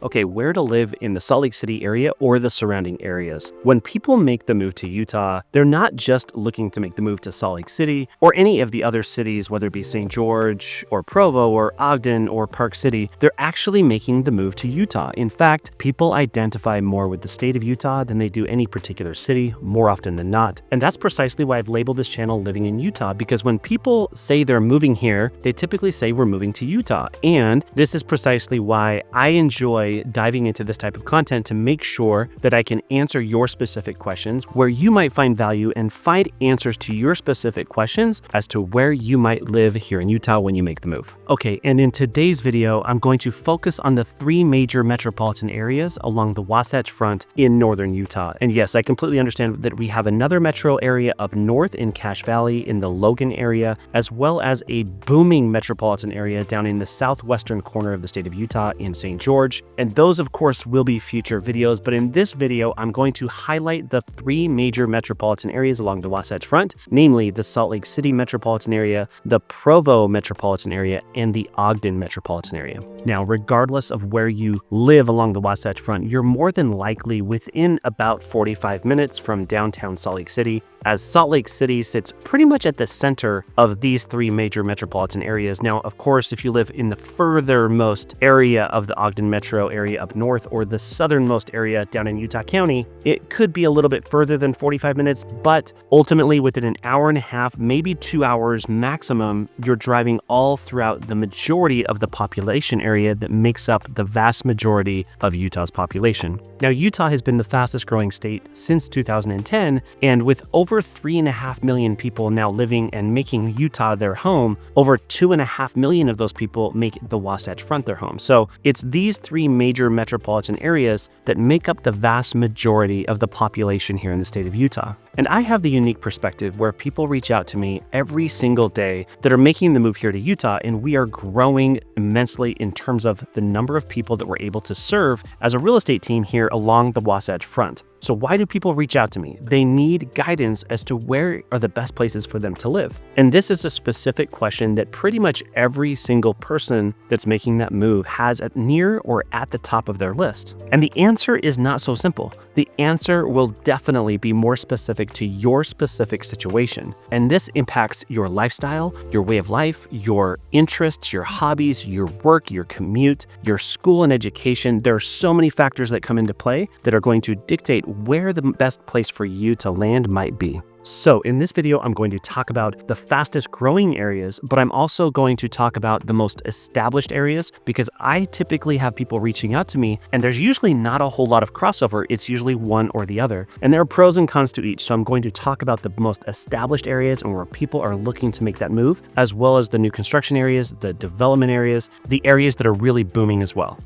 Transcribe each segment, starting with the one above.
Okay, where to live in the Salt Lake City area or the surrounding areas. When people make the move to Utah, they're not just looking to make the move to Salt Lake City or any of the other cities, whether it be St. George or Provo or Ogden or Park City. They're actually making the move to Utah. In fact, people identify more with the state of Utah than they do any particular city, more often than not. And that's precisely why I've labeled this channel Living in Utah, because when people say they're moving here, they typically say we're moving to Utah. And this is precisely why I enjoy diving into this type of content, to make sure that I can answer your specific questions where you might find value and find answers to your specific questions as to where you might live here in Utah when you make the move. Okay, and in today's video, I'm going to focus on the three major metropolitan areas along the Wasatch Front in northern Utah. And yes, I completely understand that we have another metro area up north in Cache Valley in the Logan area, as well as a booming metropolitan area down in the southwestern corner of the state of Utah in St. George. And those, of course, will be future videos, but in this video, I'm going to highlight the three major metropolitan areas along the Wasatch Front, namely the Salt Lake City metropolitan area, the Provo metropolitan area, and the Ogden metropolitan area. Now, regardless of where you live along the Wasatch Front, you're more than likely within about 45 minutes from downtown Salt Lake City, as Salt Lake City sits pretty much at the center of these three major metropolitan areas. Now, of course, if you live in the furthermost area of the Ogden metro area up north, or the southernmost area down in Utah County, it could be a little bit further than 45 minutes, but ultimately within an hour and a half, maybe 2 hours maximum, you're driving all throughout the majority of the population area that makes up the vast majority of Utah's population. Now, Utah has been the fastest growing state since 2010, and with over 3.5 million people now living and making Utah their home, over 2.5 million of those people make the Wasatch Front their home. So it's these three major metropolitan areas that make up the vast majority of the population here in the state of Utah. And I have the unique perspective where people reach out to me every single day that are making the move here to Utah, and we are growing immensely in terms of the number of people that we're able to serve as a real estate team here along the Wasatch Front. So why do people reach out to me? They need guidance as to where are the best places for them to live. And this is a specific question that pretty much every single person that's making that move has at near or at the top of their list. And the answer is not so simple. The answer will definitely be more specific to your specific situation. And this impacts your lifestyle, your way of life, your interests, your hobbies, your work, your commute, your school and education. There are so many factors that come into play that are going to dictate where the best place for you to land might be. So in this video, I'm going to talk about the fastest growing areas, but I'm also going to talk about the most established areas, because I typically have people reaching out to me and there's usually not a whole lot of crossover. It's usually one or the other, and there are pros and cons to each. So I'm going to talk about the most established areas and where people are looking to make that move, as well as the new construction areas, the development areas, the areas that are really booming as well.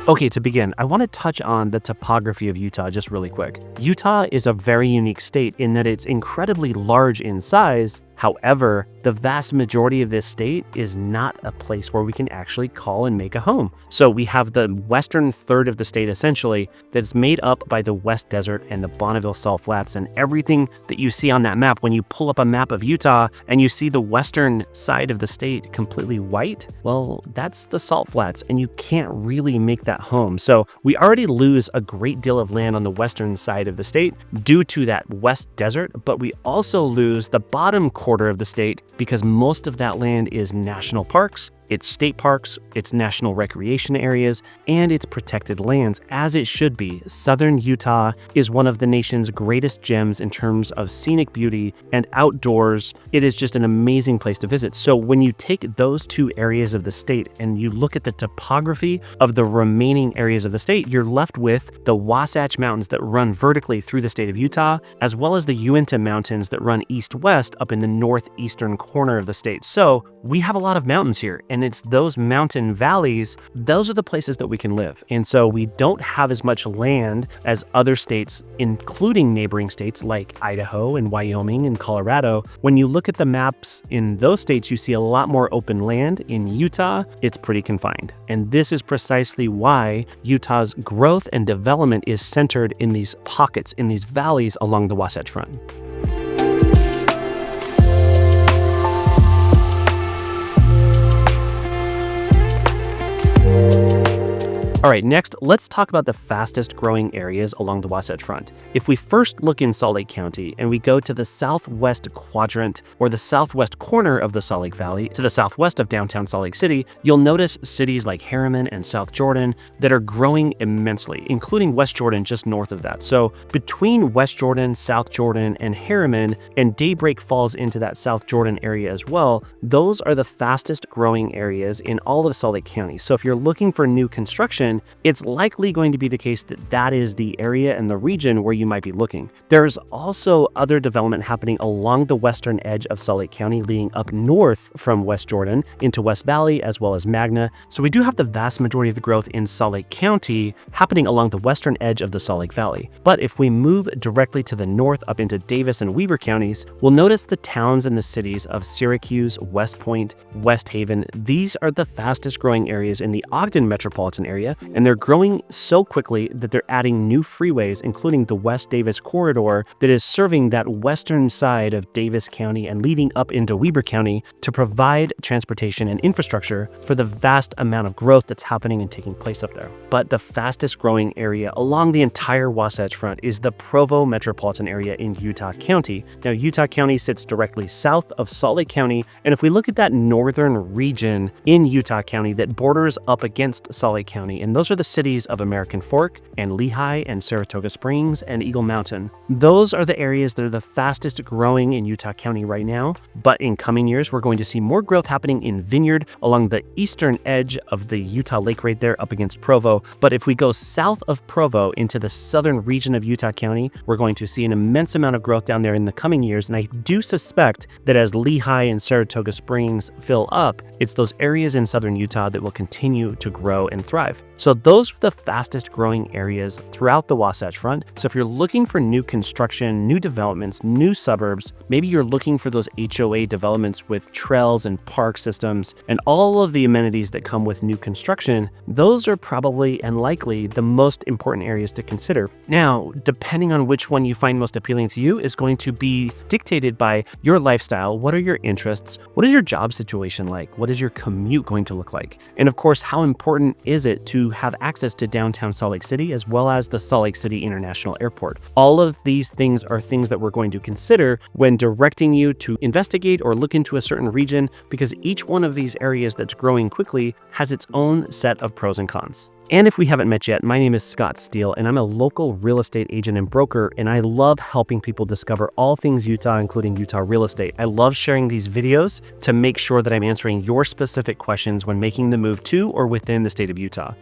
Okay, to begin, I want to touch on the topography of Utah just really quick. Utah is a very unique state in that it's incredibly large in size. However, the vast majority of this state is not a place where we can actually call and make a home. So we have the western third of the state essentially that's made up by the West Desert and the Bonneville Salt Flats, and everything that you see on that map. When you pull up a map of Utah and you see the western side of the state completely white, well, that's the Salt Flats, and you can't really make that home. So we already lose a great deal of land on the western side of the state due to that West Desert, but we also lose the bottom quarter of the state because most of that land is national parks, it's state parks, it's national recreation areas, and it's protected lands, as it should be. Southern Utah is one of the nation's greatest gems in terms of scenic beauty and outdoors. It is just an amazing place to visit. So when you take those two areas of the state and you look at the topography of the remaining areas of the state, you're left with the Wasatch Mountains that run vertically through the state of Utah, as well as the Uinta Mountains that run east-west up in the northeastern corner of the state. So we have a lot of mountains here, and it's those mountain valleys, those are the places that we can live. And so we don't have as much land as other states, including neighboring states like Idaho and Wyoming and Colorado. When you look at the maps in those states, you see a lot more open land. In Utah, it's pretty confined. And this is precisely why Utah's growth and development is centered in these pockets, in these valleys along the Wasatch Front. All right, next, let's talk about the fastest growing areas along the Wasatch Front. If we first look in Salt Lake County and we go to the southwest quadrant or the southwest corner of the Salt Lake Valley to the southwest of downtown Salt Lake City, you'll notice cities like Harriman and South Jordan that are growing immensely, including West Jordan just north of that. So between West Jordan, South Jordan, and Harriman, and Daybreak falls into that South Jordan area as well, those are the fastest growing areas in all of Salt Lake County. So if you're looking for new construction, it's likely going to be the case that that is the area and the region where you might be looking. There's also other development happening along the western edge of Salt Lake County, leading up north from West Jordan into West Valley as well as Magna. So we do have the vast majority of the growth in Salt Lake County happening along the western edge of the Salt Lake Valley. But if we move directly to the north up into Davis and Weber counties, we'll notice the towns and the cities of Syracuse, West Point, West Haven. These are the fastest growing areas in the Ogden metropolitan area, and they're growing so quickly that they're adding new freeways, including the West Davis corridor that is serving that western side of Davis County and leading up into Weber County to provide transportation and infrastructure for the vast amount of growth that's happening and taking place up there. But the fastest growing area along the entire Wasatch Front is the Provo metropolitan area in Utah County. Now, Utah County sits directly south of Salt Lake County, and if we look at that northern region in Utah County that borders up against Salt Lake County, and those are the cities of American Fork and Lehigh and Saratoga Springs and Eagle Mountain. Those are the areas that are the fastest growing in Utah County right now, but in coming years, we're going to see more growth happening in Vineyard along the eastern edge of the Utah Lake right there up against Provo. But if we go south of Provo into the southern region of Utah County, we're going to see an immense amount of growth down there in the coming years, and I do suspect that as Lehigh and Saratoga Springs fill up, it's those areas in southern Utah that will continue to grow and thrive. So those are the fastest growing areas throughout the Wasatch Front. So if you're looking for new construction, new developments, new suburbs, maybe you're looking for those HOA developments with trails and park systems and all of the amenities that come with new construction, those are probably and likely the most important areas to consider. Now, depending on which one you find most appealing to you is going to be dictated by your lifestyle. What are your interests? What is your job situation like? What is your commute going to look like? And of course, how important is it to have access to downtown Salt Lake City as well as the Salt Lake City International Airport? All of these things are things that we're going to consider when directing you to investigate or look into a certain region, because each one of these areas that's growing quickly has its own set of pros and cons. And if we haven't met yet, my name is Scott Steele, and I'm a local real estate agent and broker, and I love helping people discover all things Utah, including Utah real estate. I love sharing these videos to make sure that I'm answering your specific questions when making the move to or within the state of Utah.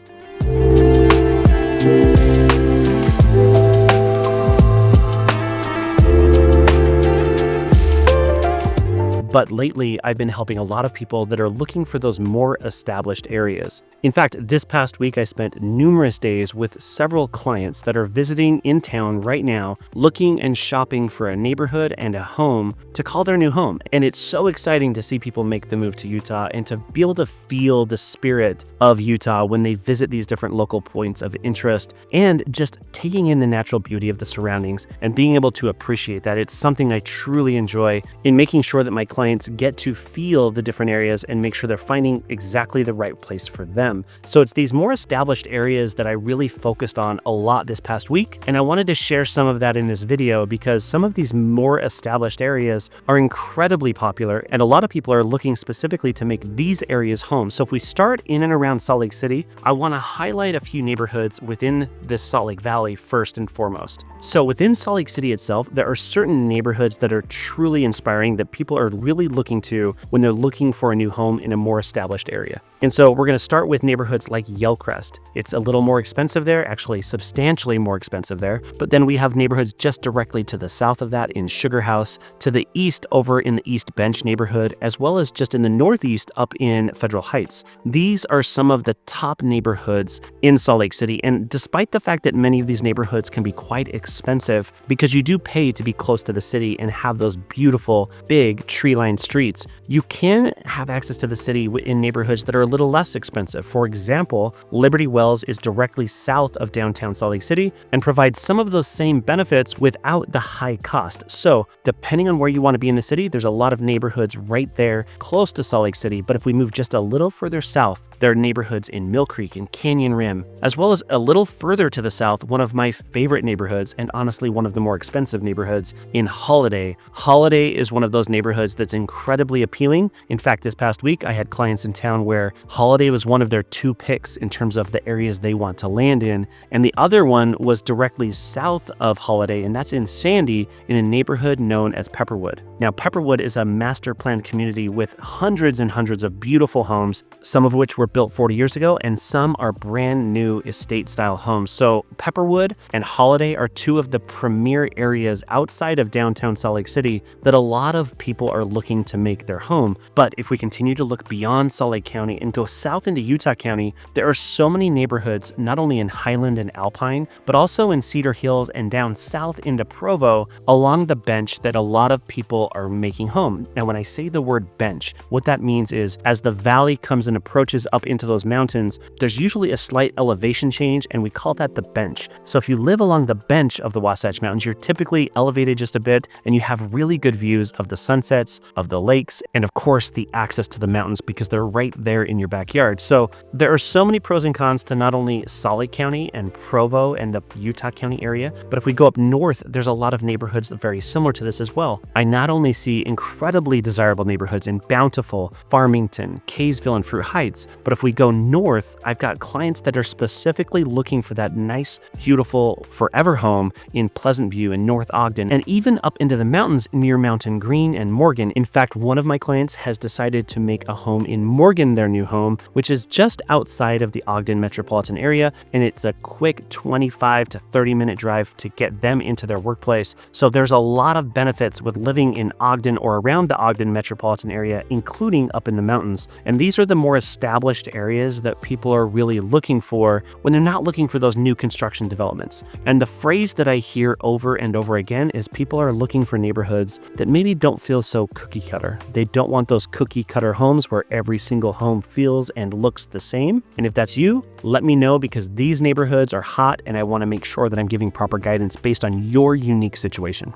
But lately, I've been helping a lot of people that are looking for those more established areas. In fact, this past week, I spent numerous days with several clients that are visiting in town right now, looking and shopping for a neighborhood and a home to call their new home. And it's so exciting to see people make the move to Utah and to be able to feel the spirit of Utah when they visit these different local points of interest, and just taking in the natural beauty of the surroundings and being able to appreciate that. It's something I truly enjoy in making sure that my clients get to feel the different areas and make sure they're finding exactly the right place for them. So it's these more established areas that I really focused on a lot this past week, and I wanted to share some of that in this video because some of these more established areas are incredibly popular, and a lot of people are looking specifically to make these areas home. So if we start in and around Salt Lake City, I want to highlight a few neighborhoods within this Salt Lake Valley first and foremost. So within Salt Lake City itself, there are certain neighborhoods that are truly inspiring that people are really looking to when they're looking for a new home in a more established area. And so we're going to start with neighborhoods like Yellcrest. It's a little more expensive there, actually substantially more expensive there. But then we have neighborhoods just directly to the south of that in Sugar House, to the east over in the East Bench neighborhood, as well as just in the northeast up in Federal Heights. These are some of the top neighborhoods in Salt Lake City. And despite the fact that many of these neighborhoods can be quite expensive because you do pay to be close to the city and have those beautiful, big tree-lined streets, you can have access to the city in neighborhoods that are a little less expensive. For example, Liberty Wells is directly south of downtown Salt Lake City and provides some of those same benefits without the high cost. So depending on where you want to be in the city, there's a lot of neighborhoods right there close to Salt Lake City. But if we move just a little further south, there are neighborhoods in Mill Creek and Canyon Rim, as well as a little further to the south, one of my favorite neighborhoods, and honestly one of the more expensive neighborhoods, in Holiday. Holiday is one of those neighborhoods that's incredibly appealing. In fact, this past week, I had clients in town where Holiday was one of their 2 picks in terms of the areas they want to land in, and the other one was directly south of Holiday, and that's in Sandy, in a neighborhood known as Pepperwood. Now, Pepperwood is a master planned community with hundreds and hundreds of beautiful homes, some of which were built 40 years ago, and some are brand new estate-style homes. So Pepperwood and Holiday are 2 of the premier areas outside of downtown Salt Lake City that a lot of people are looking to make their home. But if we continue to look beyond Salt Lake County and go south into Utah County, there are so many neighborhoods, not only in Highland and Alpine, but also in Cedar Hills and down south into Provo along the bench that a lot of people are making home. Now, when I say the word bench, what that means is as the valley comes and approaches up into those mountains, there's usually a slight elevation change, and we call that the bench. So if you live along the bench of the Wasatch Mountains, you're typically elevated just a bit, and you have really good views of the sunsets, of the lakes, and of course the access to the mountains because they're right there in your backyard. So there are so many pros and cons to not only Salt Lake County and Provo and the Utah County area, but if we go up north, there's a lot of neighborhoods very similar to this as well. I not only see incredibly desirable neighborhoods in Bountiful, Farmington, Kaysville, and Fruit Heights, but if we go north, I've got clients that are specifically looking for that nice, beautiful, forever home in Pleasant View and North Ogden, and even up into the mountains near Mountain Green and Morgan. In fact, one of my clients has decided to make a home in Morgan their new home, which is just outside of the Ogden metropolitan area, and it's a quick 25 to 30-minute drive to get them into their workplace. So there's a lot of benefits with living in Ogden or around the Ogden metropolitan area, including up in the mountains. And these are the more established areas that people are really looking for when they're not looking for those new construction developments. And the phrase that I hear over and over again is people are looking for neighborhoods that maybe don't feel so cookie cutter. They don't want those cookie cutter homes where every single home feels and looks the same. And if that's you, let me know, because these neighborhoods are hot and I want to make sure that I'm giving proper guidance based on your unique situation.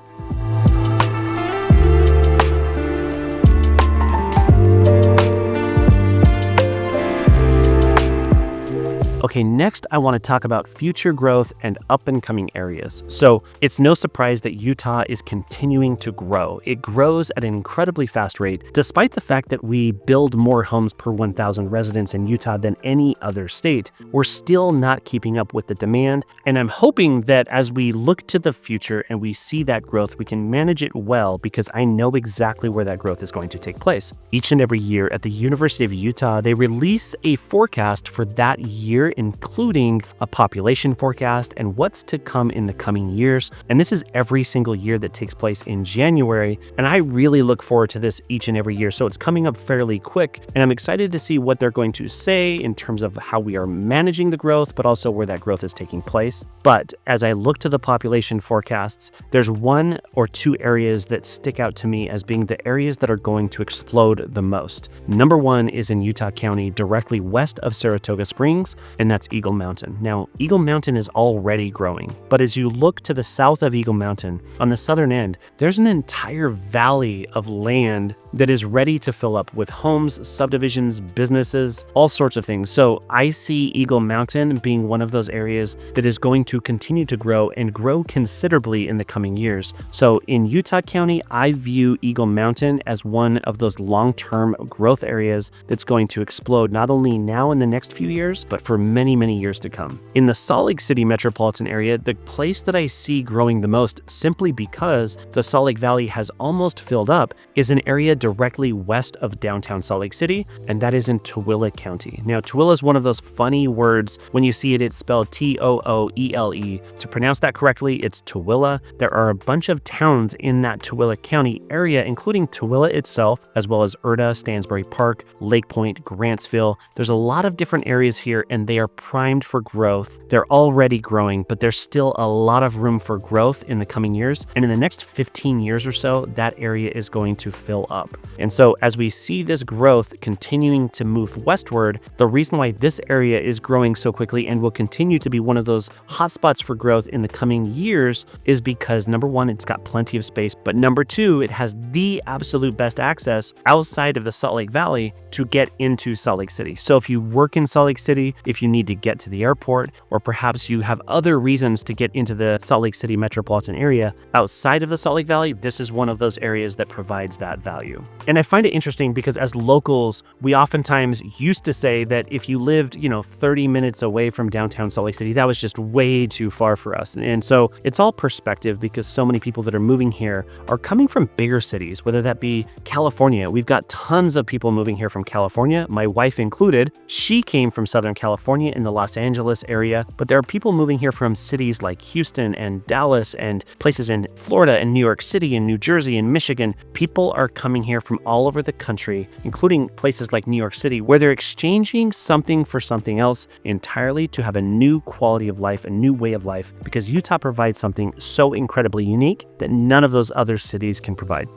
Okay, next I want to talk about future growth and up-and-coming areas. So it's no surprise that Utah is continuing to grow. It grows at an incredibly fast rate, despite the fact that we build more homes per 1,000 residents in Utah than any other state. We're still not keeping up with the demand, and I'm hoping that as we look to the future and we see that growth, we can manage it well, because I know exactly where that growth is going to take place. Each and every year at the University of Utah, they release a forecast for that year, including a population forecast and what's to come in the coming years. And this is every single year that takes place in January. And I really look forward to this each and every year. So it's coming up fairly quick. And I'm excited to see what they're going to say in terms of how we are managing the growth, but also where that growth is taking place. But as I look to the population forecasts, there's 1 or 2 areas that stick out to me as being the areas that are going to explode the most. Number 1 is in Utah County, directly west of Saratoga Springs, and that's Eagle Mountain. Now, Eagle Mountain is already growing, but as you look to the south of Eagle Mountain, on the southern end, there's an entire valley of land that is ready to fill up with homes, subdivisions, businesses, all sorts of things. So I see Eagle Mountain being one of those areas that is going to continue to grow and grow considerably in the coming years. So in Utah County, I view Eagle Mountain as one of those long-term growth areas that's going to explode not only now in the next few years, but for many, many years to come. In the Salt Lake City metropolitan area, the place that I see growing the most, simply because the Salt Lake Valley has almost filled up, is an area directly west of downtown Salt Lake City, and that is in Tooele County. Now, Tooele is one of those funny words. When you see it, it's spelled Tooele. To pronounce that correctly, it's Tooele. There are a bunch of towns in that Tooele County area, including Tooele itself, as well as Erta, Stansbury Park, Lake Point, Grantsville. There's a lot of different areas here, and they are primed for growth. They're already growing, but there's still a lot of room for growth in the coming years. And in the next 15 years or so, that area is going to fill up. up. And so as we see this growth continuing to move westward, the reason why this area is growing so quickly and will continue to be one of those hotspots for growth in the coming years is because number one, it's got plenty of space, but number two, it has the absolute best access outside of the Salt Lake Valley to get into Salt Lake City. So if you work in Salt Lake City, if you need to get to the airport, or perhaps you have other reasons to get into the Salt Lake City metropolitan area outside of the Salt Lake Valley, this is one of those areas that provides that value. And I find it interesting because as locals, we oftentimes used to say that if you lived, 30 minutes away from downtown Salt Lake City, that was just way too far for us. And so it's all perspective because so many people that are moving here are coming from bigger cities, whether that be California. We've got tons of people moving here from California, my wife included. She came from Southern California in the Los Angeles area, but there are people moving here from cities like Houston and Dallas and places in Florida and New York City and New Jersey and Michigan. People are coming here from all over the country, including places like New York City, where they're exchanging something for something else entirely to have a new quality of life, a new way of life, because Utah provides something so incredibly unique that none of those other cities can provide.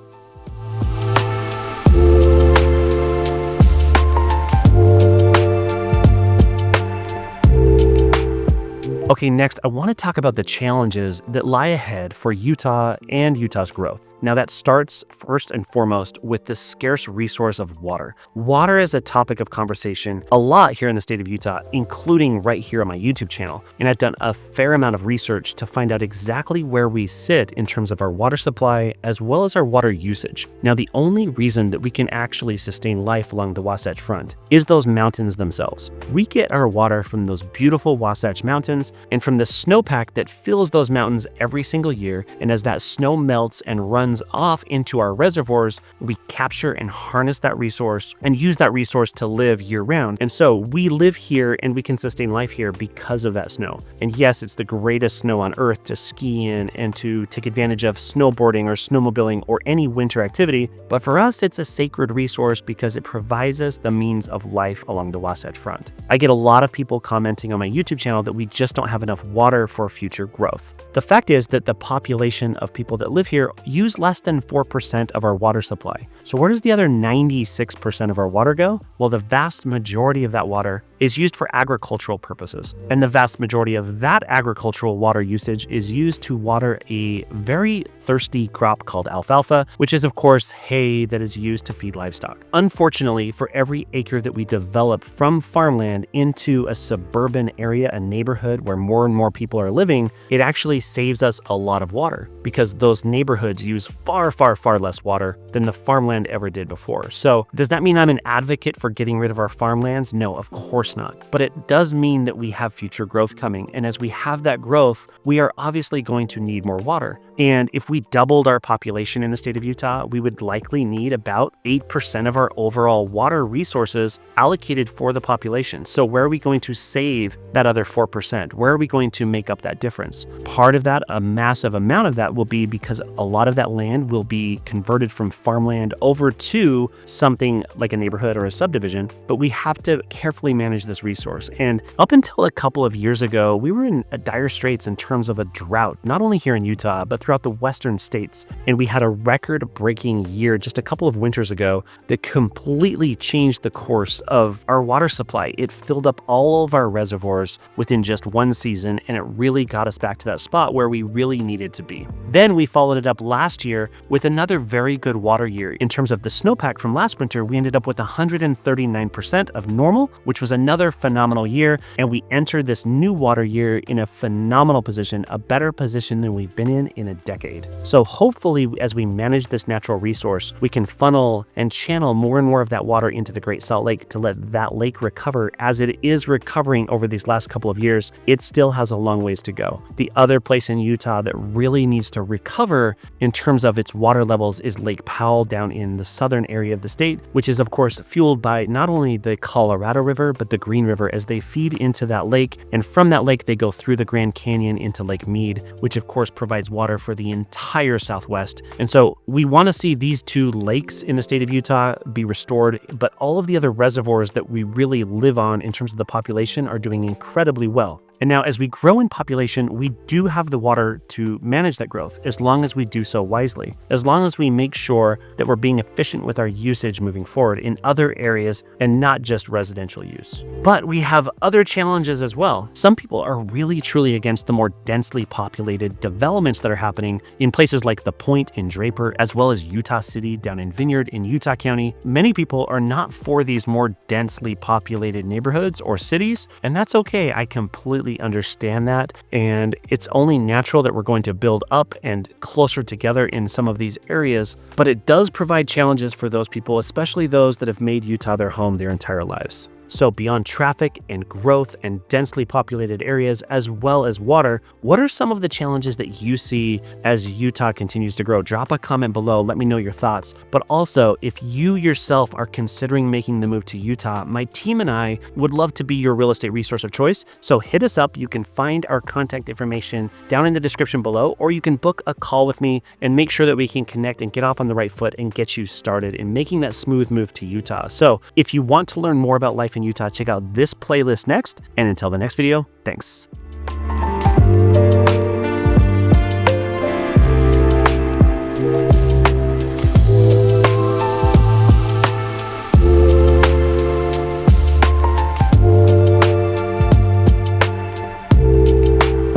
Okay, next, I want to talk about the challenges that lie ahead for Utah and Utah's growth. Now, that starts first and foremost with the scarce resource of water. Water is a topic of conversation a lot here in the state of Utah, including right here on my YouTube channel. And I've done a fair amount of research to find out exactly where we sit in terms of our water supply as well as our water usage. Now, the only reason that we can actually sustain life along the Wasatch Front is those mountains themselves. We get our water from those beautiful Wasatch Mountains and from the snowpack that fills those mountains every single year. And as that snow melts and runs off into our reservoirs, we capture and harness that resource and use that resource to live year-round. And so we live here and we can sustain life here because of that snow. And yes, it's the greatest snow on earth to ski in and to take advantage of snowboarding or snowmobiling or any winter activity. But for us, it's a sacred resource because it provides us the means of life along the Wasatch Front. I get a lot of people commenting on my YouTube channel that we just don't have enough water for future growth. The fact is that the population of people that live here use less than 4% of our water supply. So where does the other 96% of our water go? Well, the vast majority of that water is used for agricultural purposes. And the vast majority of that agricultural water usage is used to water a very thirsty crop called alfalfa, which is of course hay that is used to feed livestock. Unfortunately, for every acre that we develop from farmland into a suburban area, a neighborhood where more and more people are living, it actually saves us a lot of water because those neighborhoods use far, far, far less water than the farmland ever did before. So does that mean I'm an advocate for getting rid of our farmlands? No, of course not. But it does mean that we have future growth coming. And as we have that growth, we are obviously going to need more water. And if we doubled our population in the state of Utah, we would likely need about 8% of our overall water resources allocated for the population. So where are we going to save that other 4%? Where are we going to make up that difference? Part of that, a massive amount of that, will be because a lot of that land will be converted from farmland over to something like a neighborhood or a subdivision, but we have to carefully manage this resource. And up until a couple of years ago, we were in dire straits in terms of a drought, not only here in Utah, but throughout the western states. And we had a record-breaking year just a couple of winters ago that completely changed the course of our water supply. It filled up all of our reservoirs within just one season, and it really got us back to that spot where we really needed to be. Then we followed it up last year with another very good water year. In terms of the snowpack from last winter, we ended up with 139% of normal, which was another phenomenal year. And we entered this new water year in a phenomenal position, a better position than we've been in a decade. So hopefully, as we manage this natural resource, we can funnel and channel more and more of that water into the Great Salt Lake to let that lake recover as it is recovering over these last couple of years. It still has a long ways to go. The other place in Utah that really needs to recover in terms of its water levels is Lake Powell down in the southern area of the state, which is of course fueled by not only the Colorado River, but the Green River as they feed into that lake. And from that lake, they go through the Grand Canyon into Lake Mead, which of course provides water for the entire Southwest. And so we want to see these two lakes in the state of Utah be restored, but all of the other reservoirs that we really live on in terms of the population are doing incredibly well. And now as we grow in population, we do have the water to manage that growth as long as we do so wisely, as long as we make sure that we're being efficient with our usage moving forward in other areas and not just residential use. But we have other challenges as well. Some people are really truly against the more densely populated developments that are happening in places like The Point in Draper, as well as Utah City down in Vineyard in Utah County. Many people are not for these more densely populated neighborhoods or cities, and that's okay. I completely understand that, and it's only natural that we're going to build up and closer together in some of these areas, but it does provide challenges for those people, especially those that have made Utah their home their entire lives. So beyond traffic and growth and densely populated areas, as well as water, what are some of the challenges that you see as Utah continues to grow? Drop a comment below, let me know your thoughts. But also, if you yourself are considering making the move to Utah, my team and I would love to be your real estate resource of choice. So hit us up. You can find our contact information down in the description below, or you can book a call with me and make sure that we can connect and get off on the right foot and get you started in making that smooth move to Utah. So if you want to learn more about life in Utah, check out this playlist next. And until the next video, thanks.